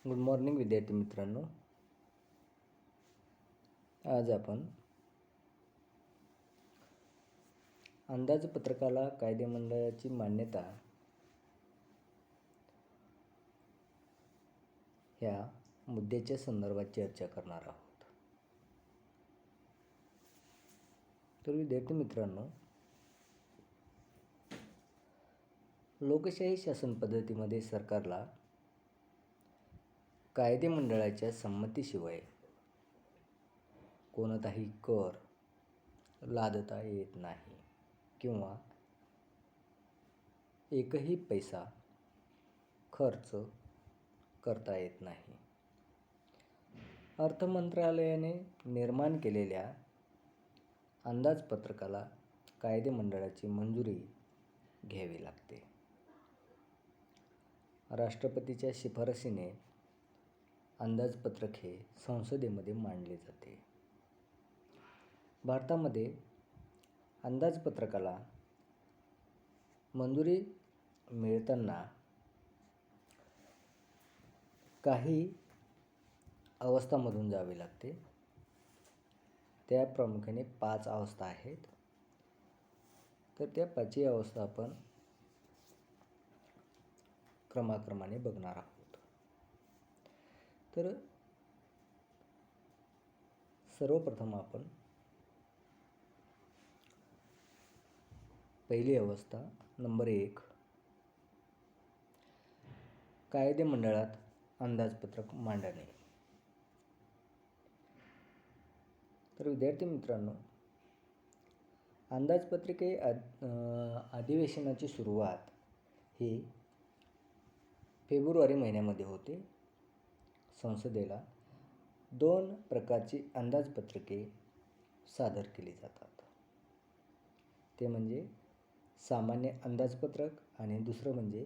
Good morning विद्यार्थी मित्रांनो. आज आपण अंदाजपत्रकाला कायदेमंडळाची मान्यता ह्या मुद्द्याच्या संदर्भात चर्चा करणार आहोत. तर विद्यार्थी मित्रांनो, लोकशाही शासन पद्धतीमध्ये सरकारला कायदेमंडळाच्या संमतीशिवाय कोणताही कर लादता येत नाही किंवा एकही पैसा खर्च करता येत नाही. अर्थ मंत्रालयाने निर्माण केलेल्या अंदाजपत्रकाला कायदेमंडळाची मंजुरी घ्यावी लागते. राष्ट्रपतीच्या शिफारसीने अंदाजपत्रक हे संसदेमध्ये मांडले जाते. भारतामध्ये अंदाजपत्रकाला मंजुरी मिळताना काही अवस्थांमधून जावे लागते. त्या प्रामुख्याने 5 अवस्था आहेत. तर त्या 5ही अवस्था आपण क्रमाक्रमाने बघणार आहोत. तर सर्वप्रथम आपण पहिली अवस्था नंबर 1, कायदेमंडळात अंदाजपत्रक मांडणे. तर विद्यार्थी मित्रांनो, अंदाजपत्रके अधिवेशनाची सुरुवात ही फेब्रुवारी महिन्यामध्ये होते. संसदेला 2 प्रकारची अंदाजपत्रके सादर केली जातात. ते म्हणजे सामान्य अंदाजपत्रक आणि दुसरं म्हणजे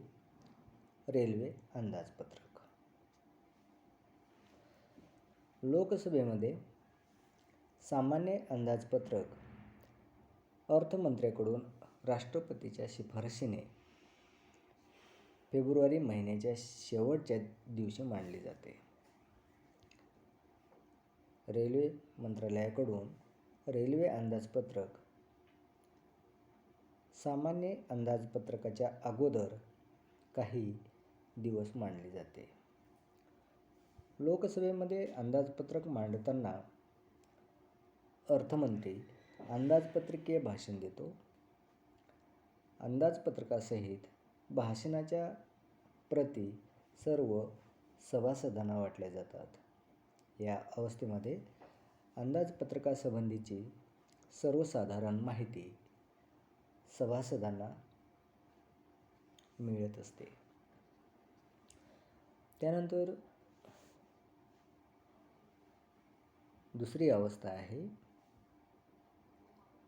रेल्वे अंदाजपत्रक. लोकसभेमध्ये सामान्य अंदाजपत्रक अर्थमंत्र्याकडून राष्ट्रपतीच्या शिफारसीने फेब्रुवारी महिन्याच्या शेवटच्या दिवशी मांडले जाते. रेल्वे मंत्रालयाकडून रेल्वे अंदाजपत्रक सामान्य अंदाजपत्रकाच्या अगोदर काही दिवस मांडले जाते. लोकसभेमध्ये अंदाजपत्रक मांडताना अर्थमंत्री अंदाजपत्रकीय भाषण देतो. अंदाजपत्रकासहित भाषणाच्या प्रती सर्व सभासदांना वाटल्या जातात. या अवस्थेमध्ये अंदाजपत्रकासंबंधीची सर्वसाधारण माहिती सभासदांना मिळत असते. त्यानंतर दुसरी अवस्था आहे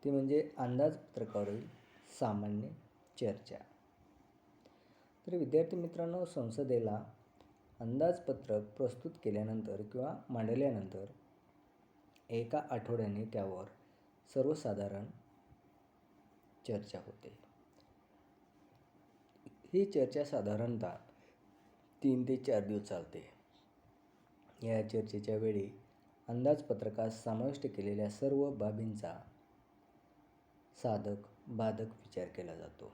ती म्हणजे अंदाजपत्रकावरील सामान्य चर्चा. तर विद्यार्थी मित्रांनो, संसदेला अंदाजपत्रक प्रस्तुत केल्यानंतर किंवा मांडल्यानंतर 1 आठवड्याने त्यावर सर्वसाधारण चर्चा होते. ही चर्चा साधारणतः 3 ते 4 दिवस चालते. या चर्चेच्या वेळी अंदाजपत्रकात समाविष्ट केलेल्या सर्व बाबींचा साधक बाधक विचार केला जातो.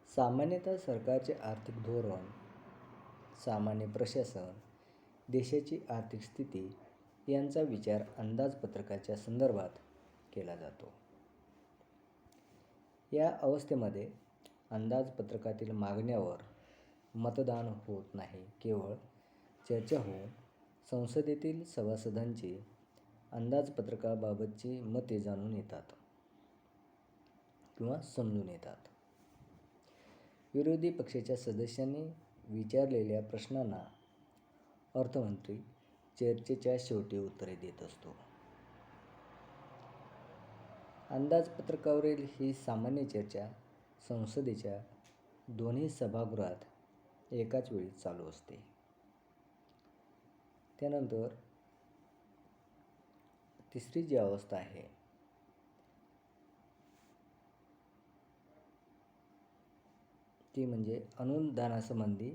सामान्यतः सरकारचे आर्थिक धोरण, सामान्य प्रशासन, देशाची आर्थिक स्थिती यांचा विचार अंदाजपत्रकाच्या संदर्भात केला जातो. या अवस्थेमध्ये अंदाजपत्रकातील मागण्यावर मतदान होत नाही. केवळ चर्चा होऊन संसदेतील सभासदांची अंदाजपत्रकाबाबतची मते जाणून येतात किंवा समजून येतात. विरोधी पक्षाच्या सदस्यांनी विचारलेल्या प्रश्नांना अर्थमंत्री चर्चेच्या शेवटी उत्तरे देत असतो. अंदाजपत्रकावरील ही सामान्य चर्चा संसदेच्या दोन्ही सभागृहात एकाच वेळी चालू असते. त्यानंतर तिसरी जी अवस्था आहे ती म्हणजे अनुदानासंबंधी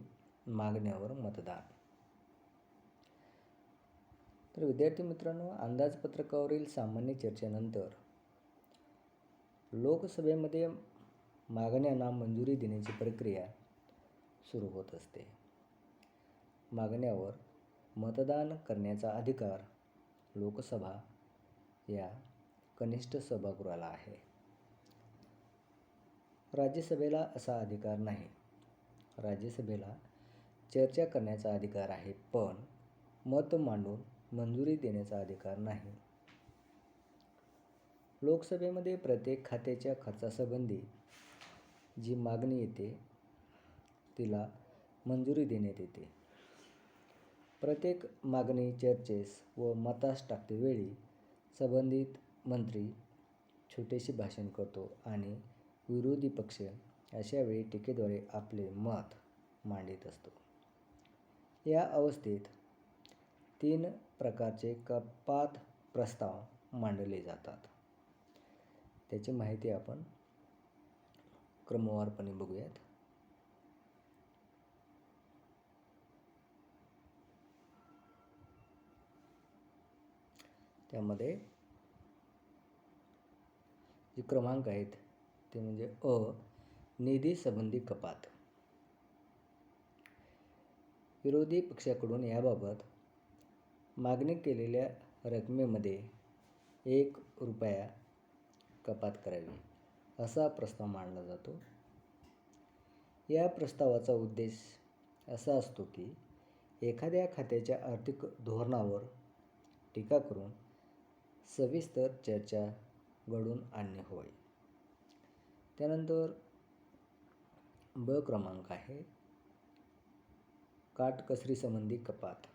मागण्यावर मतदान. तर विद्यार्थी मित्रांनो, अंदाजपत्रकावरील सामान्य चर्चेनंतर लोकसभेमध्ये मागण्यांना मंजुरी देण्याची प्रक्रिया सुरू होत असते. मागण्यावर मतदान करण्याचा अधिकार लोकसभा या कनिष्ठ सभागृहाला आहे. राज्यसभेला असा अधिकार नाही. राज्यसभेला चर्चा करण्याचा अधिकार आहे, पण मत मांडून मंजुरी देण्याचा अधिकार नाही. लोकसभेमध्ये प्रत्येक खात्याच्या खर्चासंबंधी जी मागणी येते तिला मंजुरी देण्यात येते. प्रत्येक मागणी चर्चेस व मतास टाकतेवेळी संबंधित मंत्री छोटेसे भाषण करतो आणि विरोधी पक्ष अशावेळी टीकेद्वारे आपले मत मांडित असतो. या अवस्थेत 3 प्रकारचे कपात प्रस्ताव मांडले जातात. त्याची माहिती आपण क्रमवारपणे बघूयात. त्यामध्ये जे क्रमांक आहेत ते म्हणजे निधी संबंधी कपात. विरोधी पक्षाकडून याबाबत मागणी केलेल्या रकमेमध्ये 1 रुपया कपात करावी असा प्रस्ताव मांडला जातो. या प्रस्तावाचा उद्देश असा असतो की एखाद्या खात्याच्या आर्थिक धोरणावर टीका करून सविस्तर चर्चा घडवून आणणे होय. त्यानंतर ब क्रमांक आहे काटकसरी संबंधी कपात.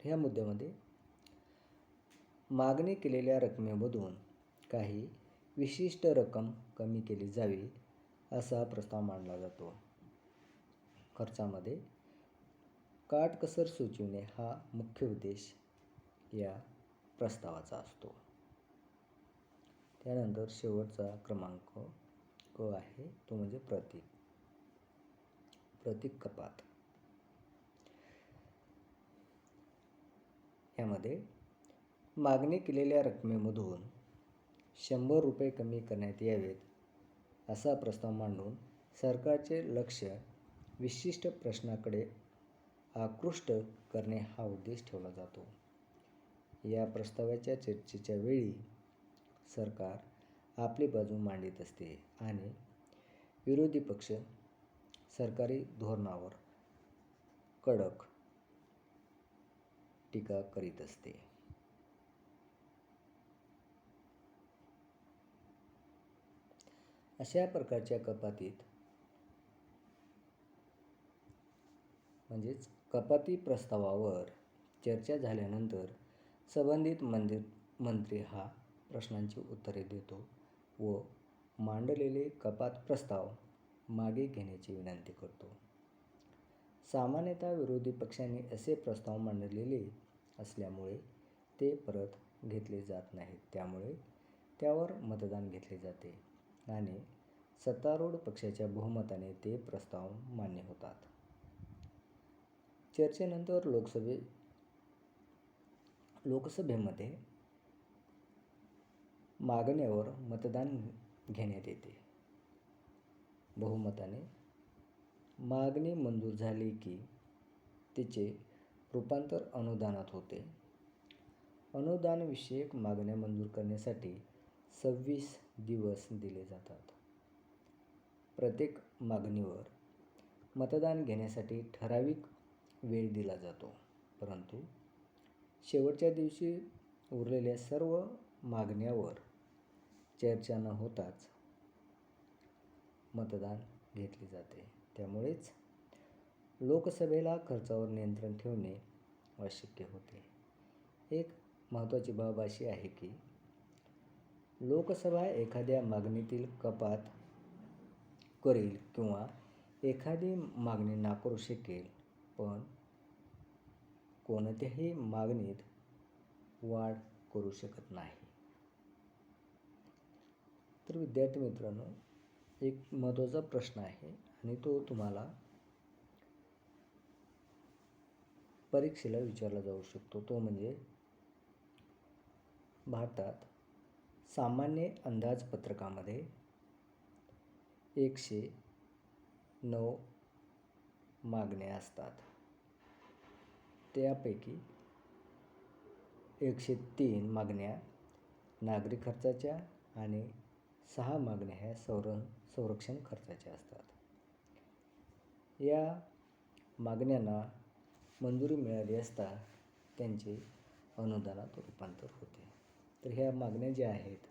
ह्या मुद्द्यामध्ये मागणी केलेल्या रकमेमधून काही विशिष्ट रक्कम कमी केली जावी असा प्रस्ताव मांडला जातो. खर्चामध्ये काटकसर सुचविणे हा मुख्य उद्देश या प्रस्तावाचा असतो. त्यानंतर शेवटचा क्रमांक क आहे, तो म्हणजे प्रतीक कपात. यामध्ये मागणी केलेल्या रकमेमधून 100 रुपये कमी करण्यात यावेत असा प्रस्ताव मांडून सरकारचे लक्ष विशिष्ट प्रश्नाकडे आकृष्ट करणे हा उद्देश ठेवला जातो. या प्रस्तावाच्या चर्चेच्या वेळी सरकार आपली बाजू मांडित असते आणि विरोधी पक्ष सरकारी धोरणावर कडक टीका करीत असते. अशा प्रकारच्या कपातीत म्हणजेच कपाती प्रस्तावावर चर्चा झाल्यानंतर संबंधित मंत्री हा प्रश्नांची उत्तरे देतो व मांडलेले कपात प्रस्ताव मागे घेण्याची विनंती करतो. सामान्यतः विरोधी पक्षांनी असे प्रस्ताव मांडलेले असल्यामुळे ते परत घेतले जात नाहीत. त्यामुळे त्यावर मतदान घेतले जाते आणि सत्तारूढ पक्षाच्या बहुमताने ते प्रस्ताव मान्य होतात. चर्चेनंतर लोकसभेमध्ये मागण्यावर मतदान घेण्यात येते. बहुमताने मागणी मंजूर झाली की तिचे रूपांतर अनुदानात होते. अनुदानविषयक मागण्या मंजूर करण्यासाठी 26 दिवस दिले जातात. प्रत्येक मागणीवर मतदान घेण्यासाठी ठराविक वेळ दिला जातो, परंतु शेवटच्या दिवशी उरलेल्या सर्व मागण्यांवर चर्चा न होताच मतदान घेतले जाते. त्यामुळेच लोकसभेला खर्चावर नियंत्रण ठेवणे अशक्य होते. एक महत्त्वाची बाब अशी आहे की लोकसभा एखाद्या मागणीतील कपात करेल किंवा एखादी मागणी नाकारू शकेल, पण कोणत्याही मागणीत वाढ करू शकत नाही. तर विद्यार्थी मित्रांनो, एक महत्त्वाचा प्रश्न आहे आणि तो तुम्हाला परीक्षेला विचारला जाऊ शकतो तो म्हणजे भारतात सामान्य अंदाजपत्रकामध्ये 109 मागण्या असतात. त्यापैकी 103 मागण्या नागरी खर्चाच्या आणि 6 मागण्या ह्या संरक्षण खर्चाच्या असतात. या मागण्यांना मंजुरी मिळाली असता त्यांचे अनुदानात रूपांतर होते. तर ह्या मागण्या ज्या आहेत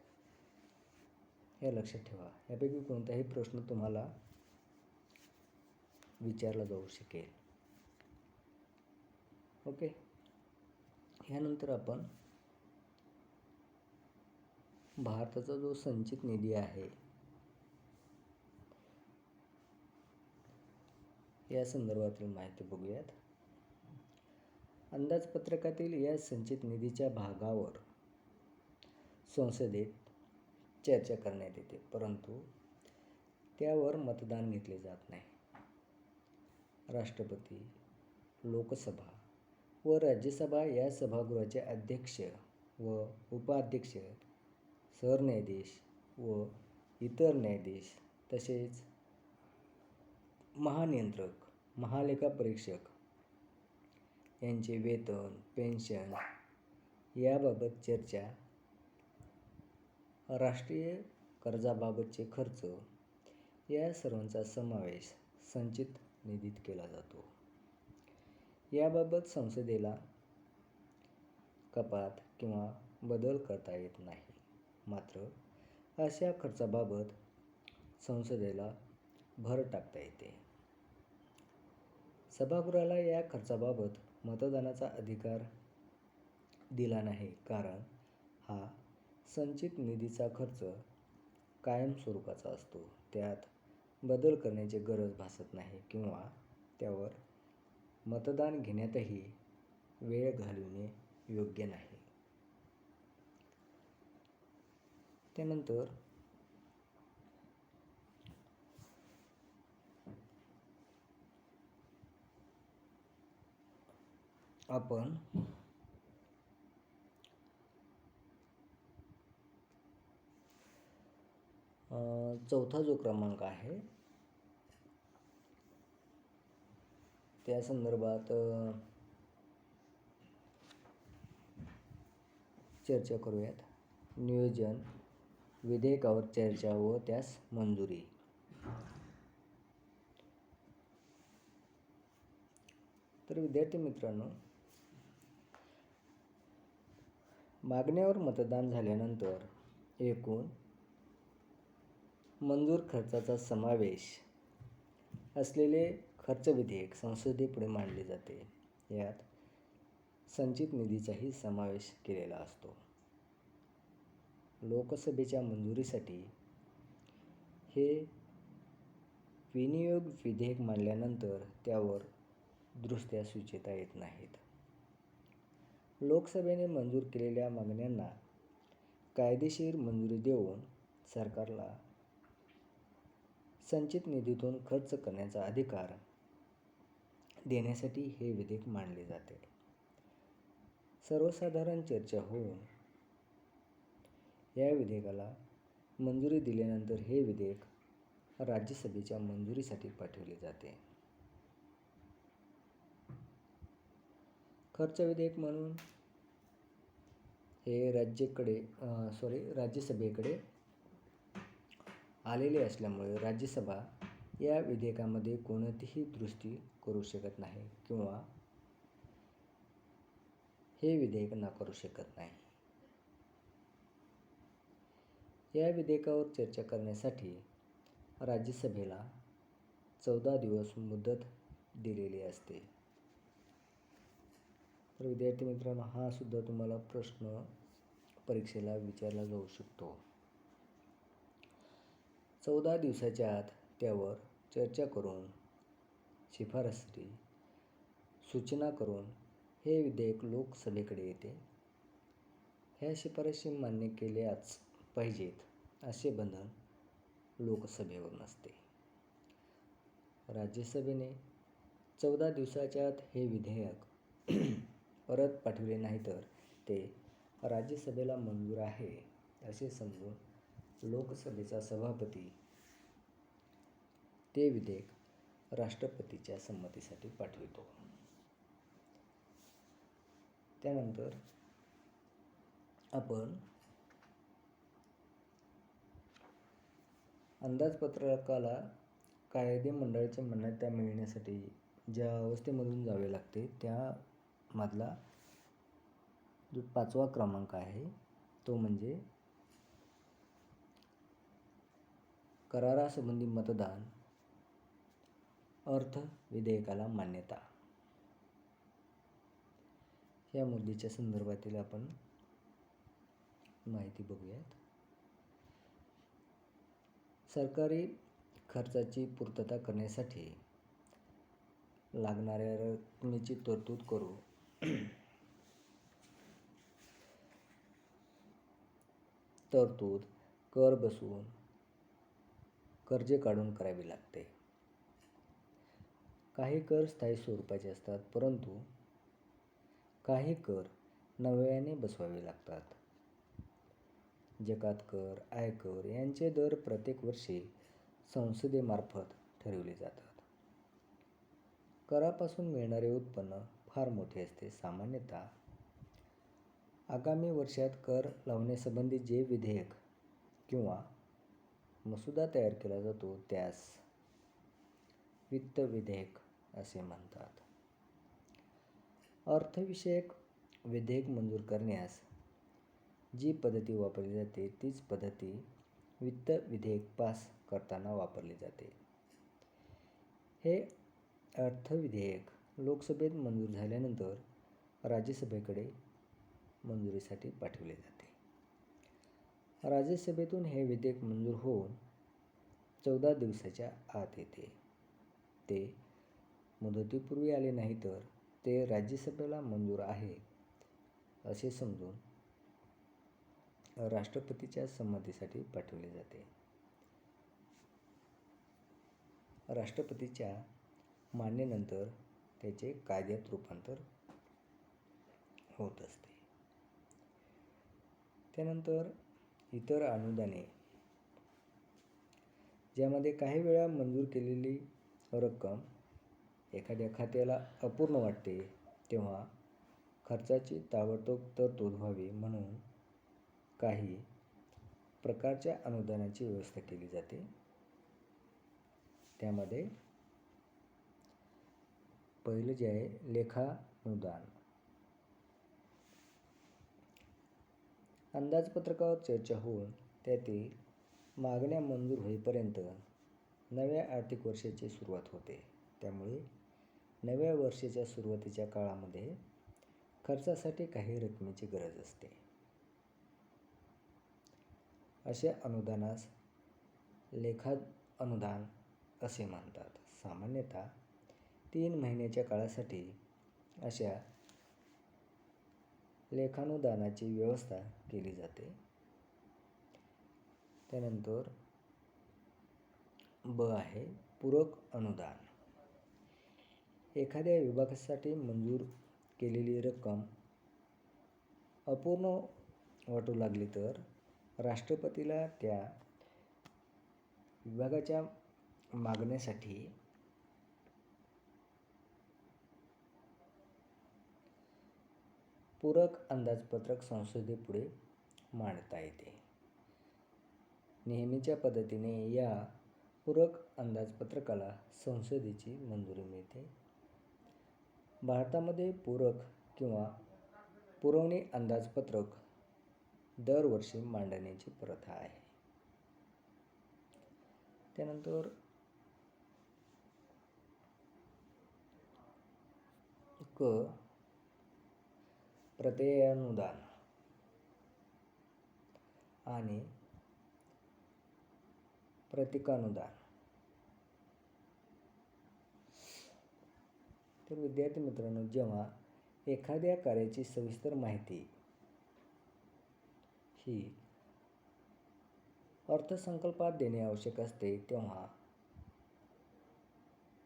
ह्या लक्षात ठेवा. यापैकी कोणताही प्रश्न तुम्हाला विचारला जाऊ शकेल. ओके. ह्यानंतर आपण भारताचा जो संचित निधी आहे या संदर्भातील माहिती बघूयात. अंदाजपत्रकातील या संचित निधीच्या भागावर संसदेत चर्चा करण्यात येते, परंतु त्यावर मतदान घेतले जात नाही. राष्ट्रपती, लोकसभा व राज्यसभा या सभागृहाचे अध्यक्ष व उपाध्यक्ष, सरन्यायाधीश व इतर न्यायाधीश तसेच महानियंत्रक, महालेखापरीक्षक यांचे वेतन, पेन्शन याबाबत चर्चा, राष्ट्रीय कर्जाबाबतचे खर्च या सर्वांचा समावेश संचित निधीत केला जातो. याबाबत संसदेला कपात किंवा बदल करता येत नाही. मात्र अशा खर्चाबाबत संसदेला भर टाकता येते. सभागृहाला या खर्चाबाबत मतदानाचा अधिकार दिला नाही, कारण हा संचित निधीचा खर्च कायम स्वरूपाचा असतो. त्यात बदल करण्याची गरज भासत नाही किंवा त्यावर मतदान घेण्यातही वेळ घालविणे योग्य नाही. त्यानंतर आपण चौथा जो क्रमांक आहे त्या संदर्भात चर्चा करूयात. नियोजन विधेयकावर चर्चा व त्यास मंजुरी. तर विद्यार्थी मित्रांनो, मागण्यावर मतदान झाल्यानंतर एकूण मंजूर खर्चाचा समावेश असलेले खर्च विधेयक संसदेपुढे मांडले जाते. यात संचित निधीचाही समावेश केलेला असतो. लोकसभेच्या मंजुरीसाठी हे विनियोग विधेयक मांडल्यानंतर त्यावर दुरुस्त्या सुचविता येत नाहीत. लोकसभेने मंजूर केलेल्या मागण्यांना कायदेशीर मंजुरी देऊन सरकारला संचित निधीतून खर्च करण्याचा अधिकार देण्यासाठी हे विधेयक मांडले जाते. सर्वसाधारण चर्चा होऊन या विधेयकाला मंजुरी दिल्यानंतर हे विधेयक राज्यसभेच्या मंजुरीसाठी पाठवले जाते. खर्च विधेयक म्हणून हे राज्यसभेकडे आलेले असल्यामुळे राज्यसभा या विधेयकामध्ये कोणतीही दुरुस्ती करू शकत नाही किंवा हे विधेयक नाकारू शकत नाही. या विधेयकावर चर्चा करण्यासाठी राज्यसभेला 14 दिवस मुदत दिलेली असते. तर विद्यार्थी मित्रांनो, हा सुद्धा तुम्हाला प्रश्न परीक्षेला विचारला जाऊ शकतो. 14 दिवसाच्या आत त्यावर चर्चा करून, शिफारसी, सूचना करून हे विधेयक लोकसभेकडे येते. ह्या शिफारसी मान्य केल्याच पाहिजेत असे बंधन लोकसभेवर नसते. राज्यसभेने 14 दिवसाच्या आत हे विधेयक परत पाठविले नाही तर ते राज्यसभेला मंजूर आहे असे समजून लोकसभेचा सभापती ते विधेयक राष्ट्रपतीच्या संमतीसाठी पाठवितो. त्यानंतर आपण अंदाजपत्रकाला कायदेमंडळाची मान्यता मिळण्यासाठी ज्या अवस्थेमधून जावे लागते त्यामधला जो 5वा क्रमांक आहे तो म्हणजे करारासंबंधी मतदान, अर्थ विधेयकाला मान्यता. या मुद्द्याच्या संदर्भातील आपण माहिती बघूयात. सरकारी खर्चाची पूर्तता करण्यासाठी लागणाऱ्या रकमेची तरतूद करू तरतूद कर बसवून कर्जे काढून करावी लागते. काही कर स्थायी स्वरूपाचे असतात, परंतु काही कर नव्याने बसवावे लागतात. जकात कर, आयकर यांचे दर प्रत्येक वर्षी संसदेमार्फत ठरवले जातात. करापासून मिळणारे उत्पन्न फार मोठे असते. सामान्यतः आगामी वर्षात कर लावण्यासंबंधी जे विधेयक किंवा मसुदा तयार केला जातो त्यास वित्त विधेयक असे म्हणतात. अर्थविषयक विधेयक मंजूर करण्यास जी पद्धती वापरली जाते तीच पद्धती वित्त विधेयक पास करताना वापरली जाते. हे अर्थविधेयक लोकसभेत मंजूर झाल्यानंतर राज्यसभेकडे मंजुरीसाठी पाठवले जाते. राज्यसभेतून हे विधेयक मंजूर होऊन 14 दिवसाच्या आत येते. ते मुदतीपूर्वी आले नाही तर ते राज्यसभेला मंजूर आहे असे समजून राष्ट्रपतीच्या संमतीसाठी पाठवले जाते. राष्ट्रपतीच्या मान्यतेनंतर त्याचे कायद्यात रूपांतर होत असते. त्यानंतर इतर अनुदाने, ज्यामध्ये काही वेळा मंजूर केलेली रक्कम एखाद्या खात्याला अपूर्ण वाटते तेव्हा खर्चाची ताबडतोब तरतूद व्हावी म्हणून काही प्रकारच्या अनुदानाची व्यवस्था केली जाते. त्यामध्ये पहिलं जे आहे लेखानुदान. अंदाजपत्रकावर चर्चा होऊन त्यातील मागण्या मंजूर होईपर्यंत नव्या आर्थिक वर्षाची सुरुवात होते. त्यामुळे नव्या वर्षाच्या सुरुवातीच्या काळामध्ये खर्चासाठी काही रकमेची गरज असते. अशा अनुदानास लेखा अनुदान असे म्हणतात. सामान्यतः 3 महिन्याच्या काळासाठी अशा लेखानुदानाची व्यवस्था केली जाते. त्यानंतर ब आहे पूरक अनुदान. एखाद्या विभागासाठी मंजूर केलेली रक्कम अपूर्ण वाटू लागली तर राष्ट्रपतीला त्या विभागाच्या मागण्यासाठी पूरक अंदाजपत्रक संसदेपुढे मांडता येते. नेहमीच्या पद्धतीने या पूरक अंदाजपत्रकाला संसदेची मंजुरी मिळते. भारतामध्ये पूरक किंवा पुरवणी अंदाजपत्रक दरवर्षी मांडण्याची प्रथा आहे. त्यानंतर क प्रत्ययानुदान आणि प्रतिकानुदान. तर विद्यार्थी मित्रांनो, जेव्हा एखाद्या कार्याची सविस्तर माहिती ही अर्थसंकल्पात देणे आवश्यक असते तेव्हा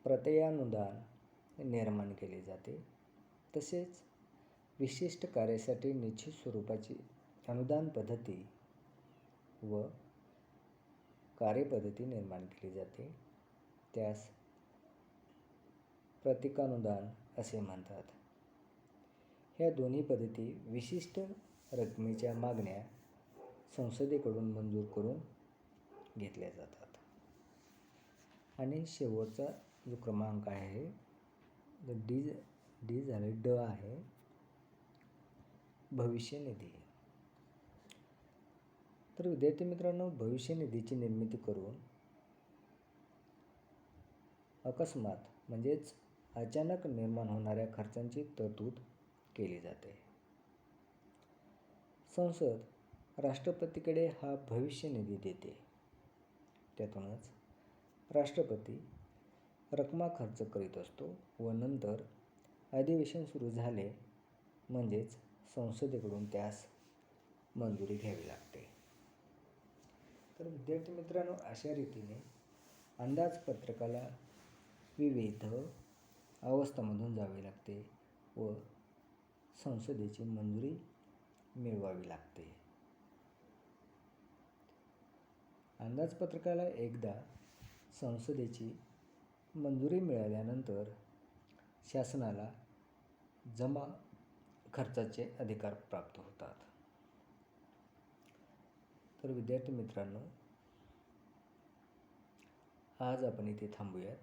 प्रत्ययानुदान निर्माण केले जाते. तसेच विशिष्ट कार्यासाठी निश्चित स्वरूपाची अनुदान पद्धती व कार्यपद्धती निर्माण केली जाते. त्यास प्रतिकानुदान असे म्हणतात. ह्या दोन्ही पद्धती विशिष्ट रकमेच्या मागण्या संसदेकडून मंजूर करून घेतल्या जातात. आणि शेवटचा जो क्रमांक आहे डी झाले ड आहे भविष्य निधी. तर विद्यार्थी मित्रांनो, भविष्य निधीची निर्मिती करून अकस्मात म्हणजेच अचानक निर्माण होणाऱ्या खर्चांची तरतूद केली जाते. संसद राष्ट्रपतीकडे हा भविष्य निधी देते. त्यातूनच राष्ट्रपती रकमा खर्च करीत असतो व नंतर अधिवेशन सुरू झाले म्हणजेच संसदेकडून त्यास मंजुरी घ्यावी लागते. तर विद्यार्थी मित्रांनो, अशा रीतीने अंदाजपत्रकाला विविध अवस्थांमधून जावे लागते व संसदेची मंजुरी मिळवावी लागते. अंदाजपत्रकाला एकदा संसदेची मंजुरी मिळाल्यानंतर शासनाला जमा खर्चाचे अधिकार प्राप्त होतात. तर विद्यार्थी मित्रांनो, आज आपण इथे थांबूयात.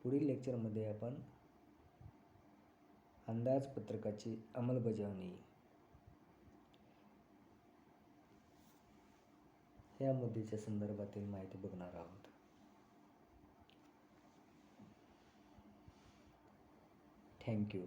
पुढील लेक्चरमध्ये आपण अंदाजपत्रकाची अंमलबजावणी या मुद्द्याच्या संदर्भातील माहिती बघणार आहोत. थँक्यू.